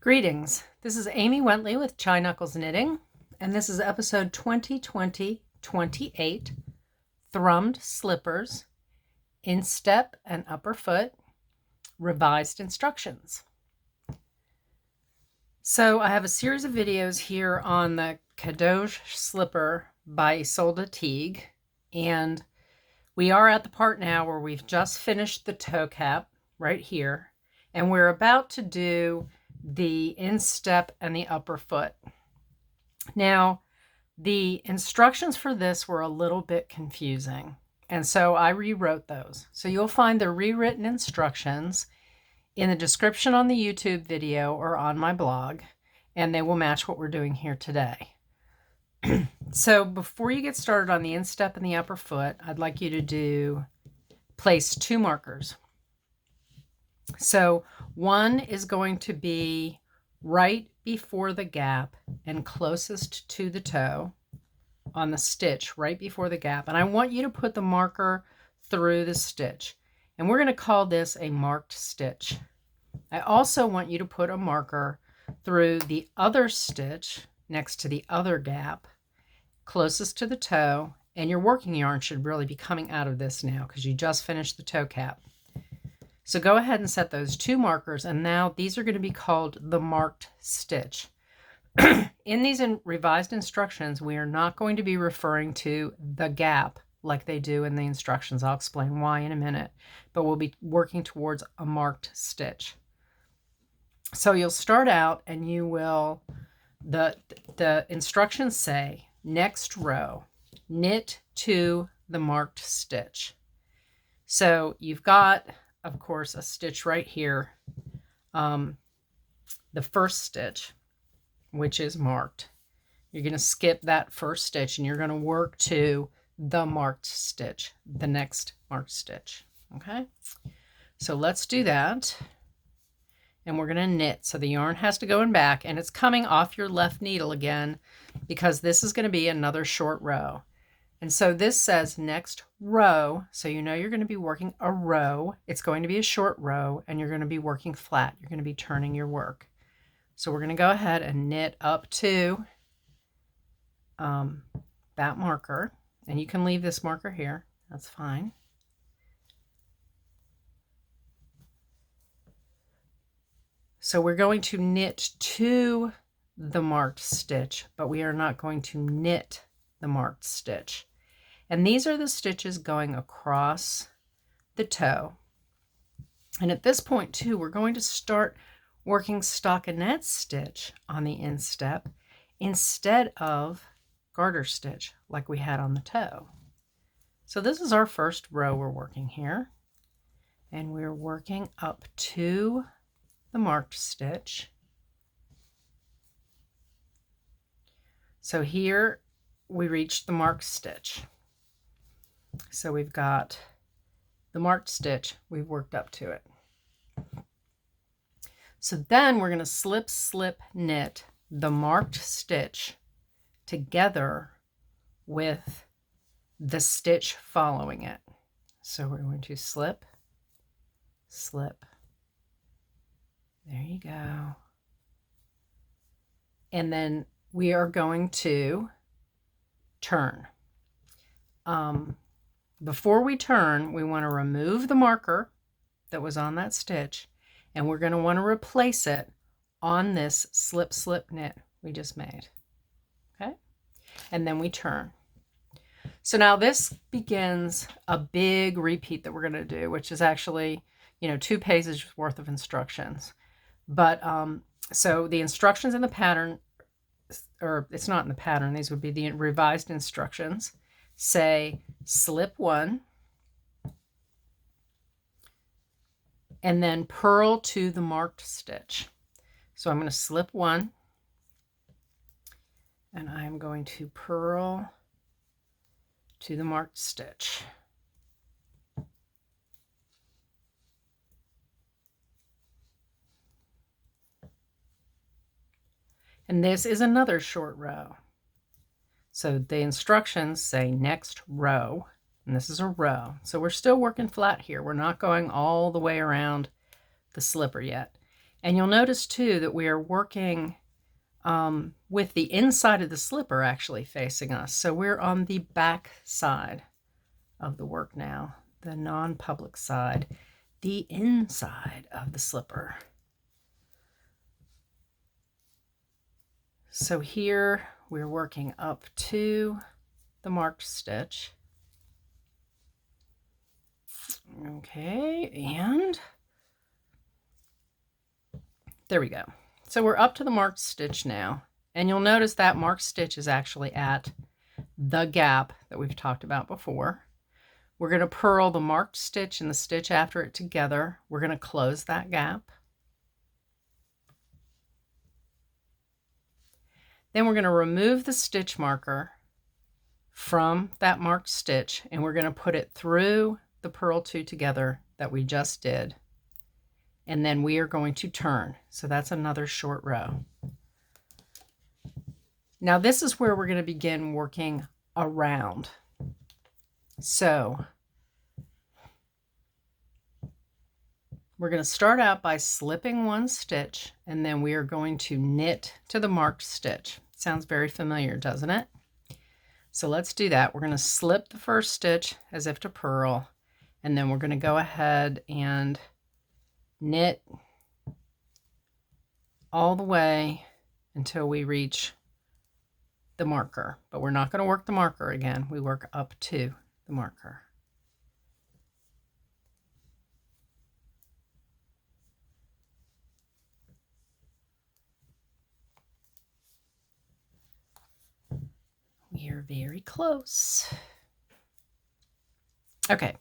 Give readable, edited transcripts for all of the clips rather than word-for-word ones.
Greetings, this is Amy Wentley with Chai Knuckles Knitting, and this is episode 2020-28, Thrummed Slippers, Instep and Upper Foot, Revised Instructions. So I have a series of videos here on the Cadeautje Slipper by Ysolda Teague, and we are at the part now where we've just finished the toe cap right here, and we're about to do the instep and the upper foot. Now, the instructions for this were a little bit confusing, and so I rewrote those. So you'll find the rewritten instructions in the description on the YouTube video or on my blog, and they will match what we're doing here today. So before you get started on the instep and the upper foot, I'd like you to place 2 markers. So one is going to be right before the gap and closest to the toe on the stitch right before the gap. And I want you to put the marker through the stitch. And we're going to call this a marked stitch. I also want you to put a marker through the other stitch next to the other gap closest to the toe. And your working yarn should really be coming out of this now because you just finished the toe cap. So go ahead and set those 2 markers, and now these are going to be called the marked stitch. In these revised instructions, we are not going to be referring to the gap like they do in the instructions. I'll explain why in a minute, but we'll be working towards a marked stitch. So you'll start out and you will, the instructions say, next row, knit to the marked stitch. So you've got, of course, a stitch right here, the first stitch, which is marked. You're going to skip that first stitch and you're going to work to the marked stitch, the next marked stitch. Okay, so let's do that. And we're going to knit. So the yarn has to go in back, and it's coming off your left needle again because this is going to be another short row. And so this says next row, so you know you're going to be working a row. It's going to be a short row, and you're going to be working flat. You're going to be turning your work. So we're going to go ahead and knit up to that marker, and you can leave this marker here. That's fine. So we're going to knit to the marked stitch, but we are not going to knit the marked stitch. And these are the stitches going across the toe. And at this point too, we're going to start working stockinette stitch on the instep instead of garter stitch like we had on the toe. So this is our first row we're working here. And we're working up to the marked stitch. So here we reached the marked stitch. So we've got the marked stitch, we've worked up to it. So then we're going to slip, slip, knit the marked stitch together with the stitch following it. So we're going to slip, slip. There you go. And then we are going to turn. Before we turn, we want to remove the marker that was on that stitch, and we're going to want to replace it on this slip, slip, knit we just made. Okay? And then we turn. So now this begins a big repeat that we're going to do, which is actually, 2 pages worth of instructions. But so the instructions in the pattern, or it's not in the pattern, these would be the revised instructions, say slip 1 and then purl to the marked stitch. So I'm going to slip 1 and I'm going to purl to the marked stitch. And this is another short row. So the instructions say next row, and this is a row. So we're still working flat here. We're not going all the way around the slipper yet. And you'll notice too that we are working with the inside of the slipper actually facing us. So we're on the back side of the work now, the non-public side, the inside of the slipper. So here we're working up to the marked stitch. Okay, and there we go. So we're up to the marked stitch now, and you'll notice that marked stitch is actually at the gap that we've talked about before. We're going to purl the marked stitch and the stitch after it together. We're going to close that gap. Then we're going to remove the stitch marker from that marked stitch, and we're going to put it through the purl two together that we just did. And then we are going to turn. So that's another short row. Now this is where we're going to begin working around. So we're going to start out by slipping one stitch, and then we are going to knit to the marked stitch. Sounds very familiar, doesn't it? So let's do that. We're going to slip the first stitch as if to purl, and then we're going to go ahead and knit all the way until we reach the marker. But we're not going to work the marker again. We work up to the marker. We are very close. Okay,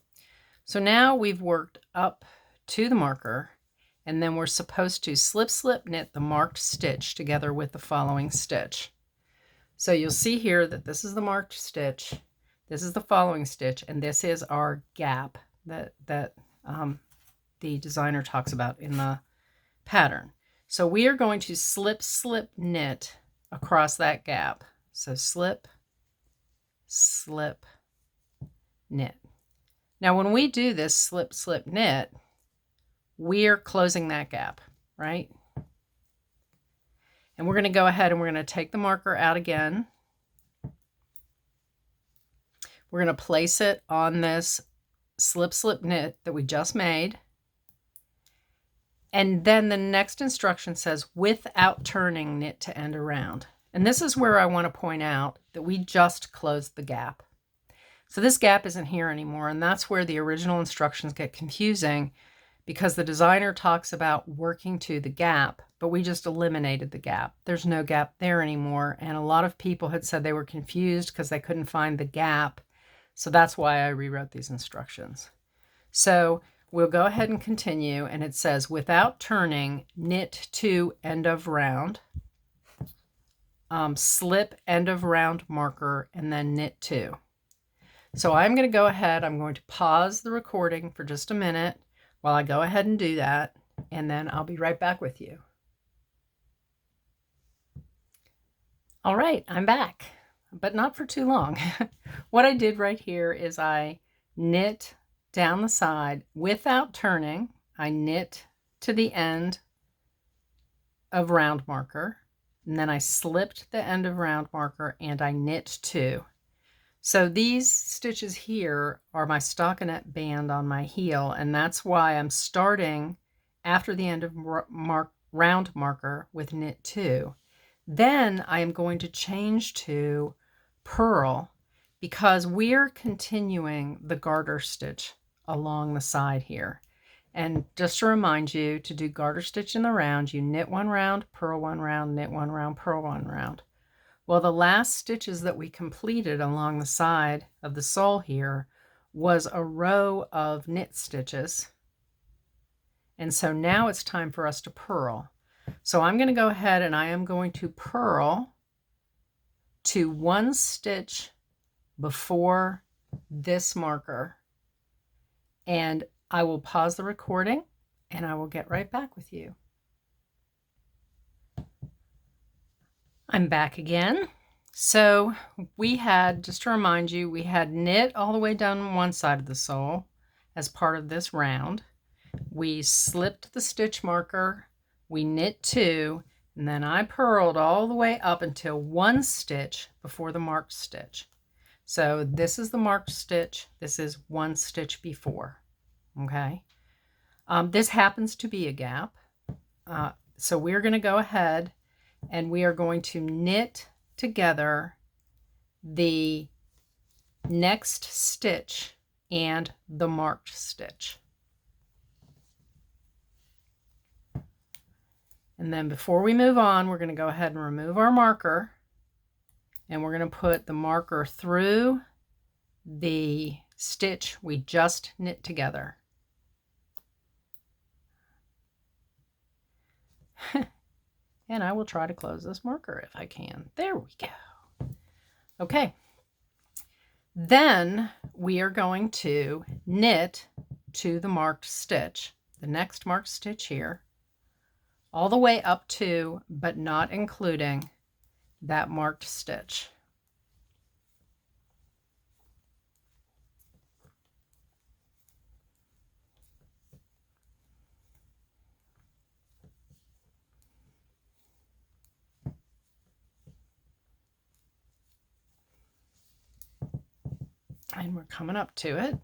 so now we've worked up to the marker, and then we're supposed to slip, slip, knit the marked stitch together with the following stitch. So you'll see here that this is the marked stitch, this is the following stitch, and this is our gap that the designer talks about in the pattern. So we are going to slip, slip, knit across that gap. So slip, slip, knit. Now when we do this slip, slip, knit, we're closing that gap, right? And we're going to go ahead and we're going to take the marker out again. We're going to place it on this slip, slip, knit that we just made. And then the next instruction says, without turning, knit to end around. And this is where I want to point out that we just closed the gap. So this gap isn't here anymore, and that's where the original instructions get confusing, because the designer talks about working to the gap, but we just eliminated the gap. There's no gap there anymore, and a lot of people had said they were confused because they couldn't find the gap. So that's why I rewrote these instructions. So we'll go ahead and continue, and it says, without turning, knit to end of round, slip end of round marker, and then knit two. So I'm going to go ahead, I'm going to pause the recording for just a minute while I go ahead and do that, and then I'll be right back with you. All right, I'm back, but not for too long. What I did right here is I knit down the side without turning. I knit to the end of round marker, and then I slipped the end of round marker and I knit two. So these stitches here are my stockinette band on my heel, and that's why I'm starting after the end of round marker with knit two. Then I am going to change to purl because we're continuing the garter stitch along the side here. And just to remind you, to do garter stitch in the round, you knit one round, purl one round, knit one round, purl one round. Well, the last stitches that we completed along the side of the sole here was a row of knit stitches. And so now it's time for us to purl. So I'm going to go ahead and I am going to purl to one stitch before this marker. And I will pause the recording and I will get right back with you. I'm back again. So we had, just to remind you, we had knit all the way down one side of the sole as part of this round. We slipped the stitch marker we knit 2, and then I purled all the way up until 1 stitch before the marked stitch. So this is the marked stitch, this is 1 stitch before. Okay, this happens to be a gap, so we're going to go ahead and we are going to knit together the next stitch and the marked stitch. And then before we move on, we're going to go ahead and remove our marker, and we're going to put the marker through the stitch we just knit together. And I will try to close this marker if I can. There we go. Okay. Then we are going to knit to the marked stitch, the next marked stitch here, all the way up to, but not including, that marked stitch. And we're coming up to it.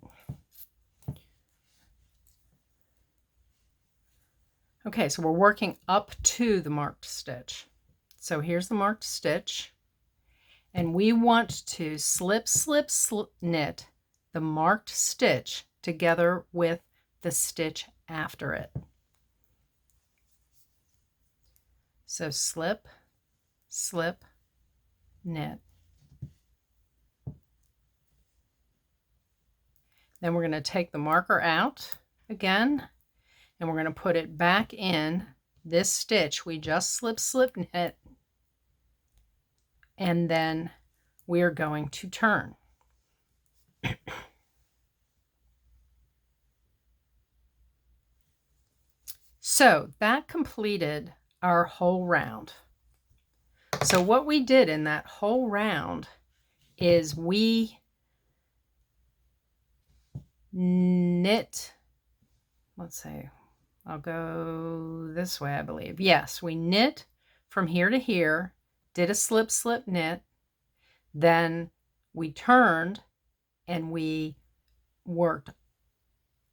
Okay, so we're working up to the marked stitch. So here's the marked stitch, and we want to slip, slip, slip, knit the marked stitch together with the stitch after it. So slip, slip, knit. Then we're going to take the marker out again, and we're going to put it back in this stitch we just slip, slip, knit, and then we're going to turn. So that completed our whole round. So what we did in that whole round is we knit, let's say, I'll go this way, I believe. Yes, we knit from here to here, did a slip, slip, knit, then we turned and we worked,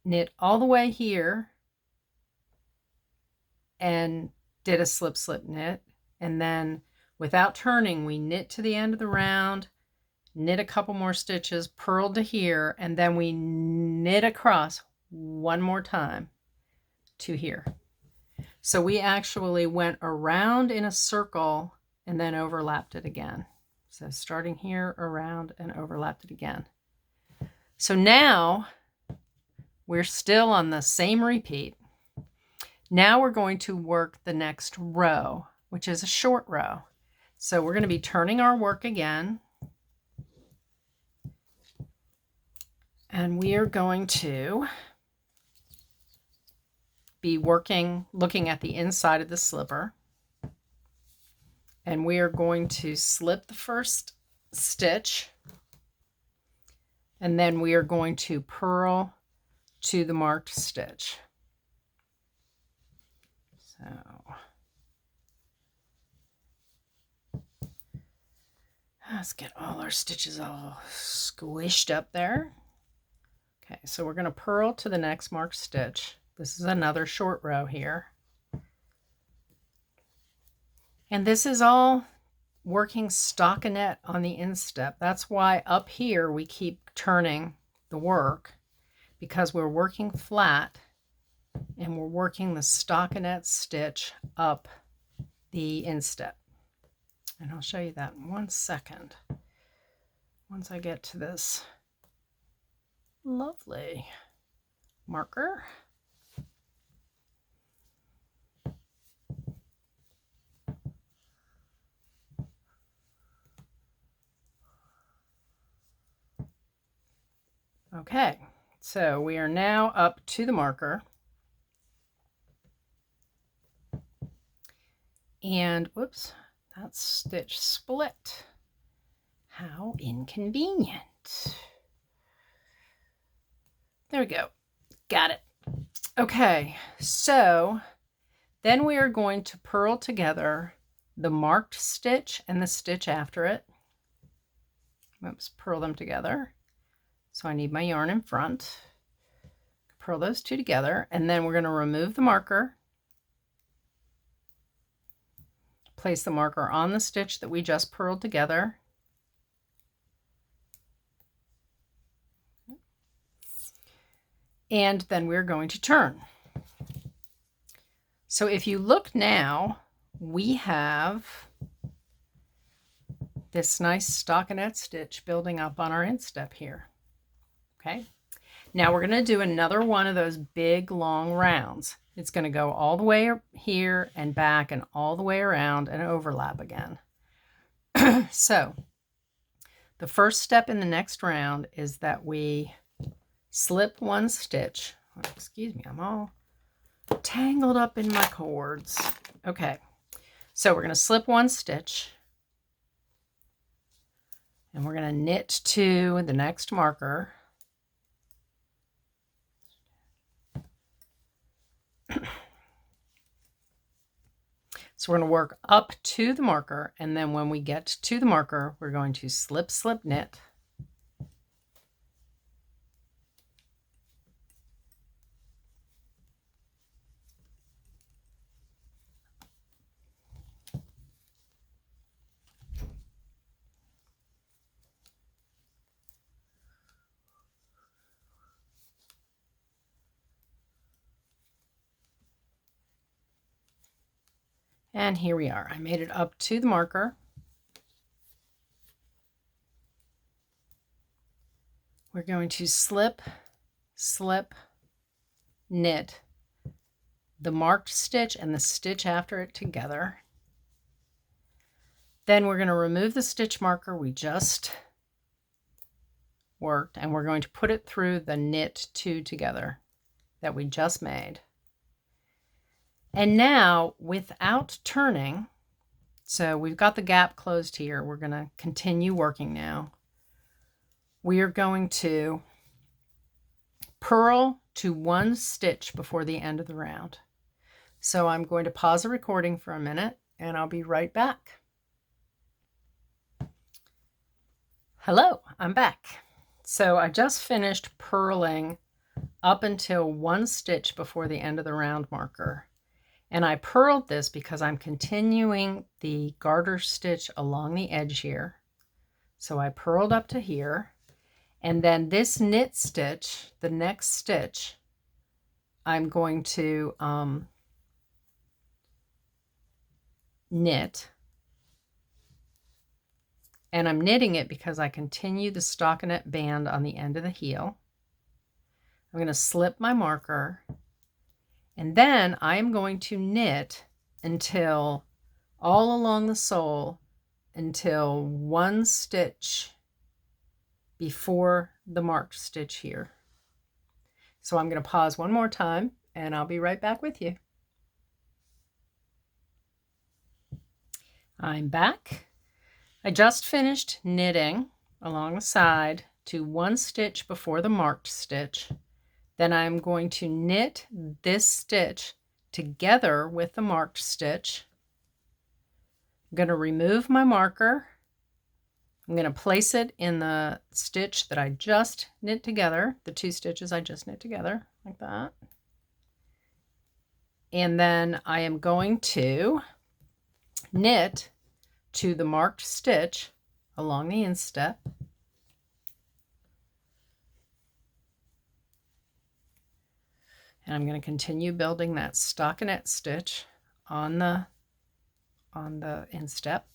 knit all the way here and did a slip, slip, knit, and then without turning, we knit to the end of the round, knit a couple more stitches, purled to here, and then we knit across one more time to here. So we actually went around in a circle and then overlapped it again. So starting here, around, and overlapped it again. So now we're still on the same repeat. Now we're going to work the next row, which is a short row. So we're going to be turning our work again. And we are going to be working, looking at the inside of the slipper. And we are going to slip the first stitch. And then we are going to purl to the marked stitch. So let's get all our stitches all squished up there. Okay, so we're going to purl to the next marked stitch. This is another short row here. And this is all working stockinette on the instep. That's why up here we keep turning the work, because we're working flat and we're working the stockinette stitch up the instep. And I'll show you that in 1 second once I get to this lovely marker. Okay, so we are now up to the marker. And whoops, that stitch split. How inconvenient. There we go. Got it. Okay, so Then we are going to purl together the marked stitch and the stitch after it. Oops, purl them together. So I need my yarn in front. Purl those two together, and then we're going to remove the marker. Place the marker on the stitch that we just purled together. And then we're going to turn. So if you look now, we have this nice stockinette stitch building up on our instep here. Okay. Now we're going to do another one of those big long rounds. It's going to go all the way here and back and all the way around and overlap again. So the first step in the next round is that we slip one stitch. Oh, excuse me, I'm all tangled up in my cords. Okay, so we're going to slip one stitch and we're going to knit to the next marker. So we're going to work up to the marker, and then when we get to the marker, we're going to slip, slip, knit. And here we are. I made it up to the marker. We're going to slip, slip, knit the marked stitch and the stitch after it together. Then we're going to remove the stitch marker we just worked, and we're going to put it through the knit two together that we just made. And now, without turning, so we've got the gap closed here. We're going to continue working now. We are going to purl to one stitch before the end of the round. So I'm going to pause the recording for a minute, and I'll be right back. Hello, I'm back. So I just finished purling up until one stitch before the end of the round marker. And I purled this because I'm continuing the garter stitch along the edge here. So I purled up to here, and then this knit stitch, the next stitch, I'm going to knit. And I'm knitting it because I continue the stockinette band on the end of the heel. I'm going to slip my marker, and then I'm going to knit until all along the sole until one stitch before the marked stitch here. So I'm going to pause one more time, and I'll be right back with you. I'm back. I just finished knitting along the side to one stitch before the marked stitch. Then I'm going to knit this stitch together with the marked stitch. I'm going to remove my marker. I'm going to place it in the stitch that I just knit together, the two stitches I just knit together, like that. And then I am going to knit to the marked stitch along the instep. And I'm going to continue building that stockinette stitch on the instep.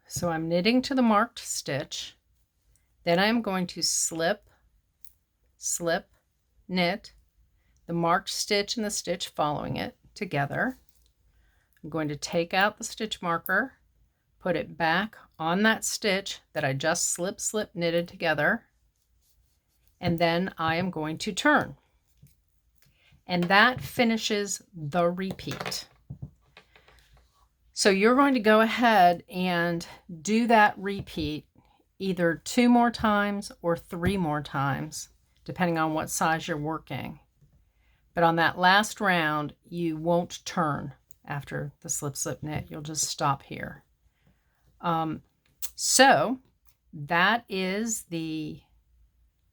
So I'm knitting to the marked stitch. Then I'm going to slip, slip, knit the marked stitch and the stitch following it together. I'm going to take out the stitch marker, put it back on that stitch that I just slip, slip, knitted together. and then I am going to turn. And that finishes the repeat. So you're going to go ahead and do that repeat either 2 more times or 3 more times, depending on what size you're working. But on that last round, you won't turn after the slip, slip, knit. You'll just stop here. So that is the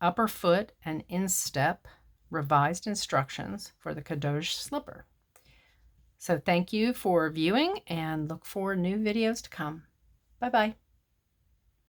upper foot and instep revised instructions for the Cadeautje slipper. So thank you for viewing and look for new videos to come. Bye-bye.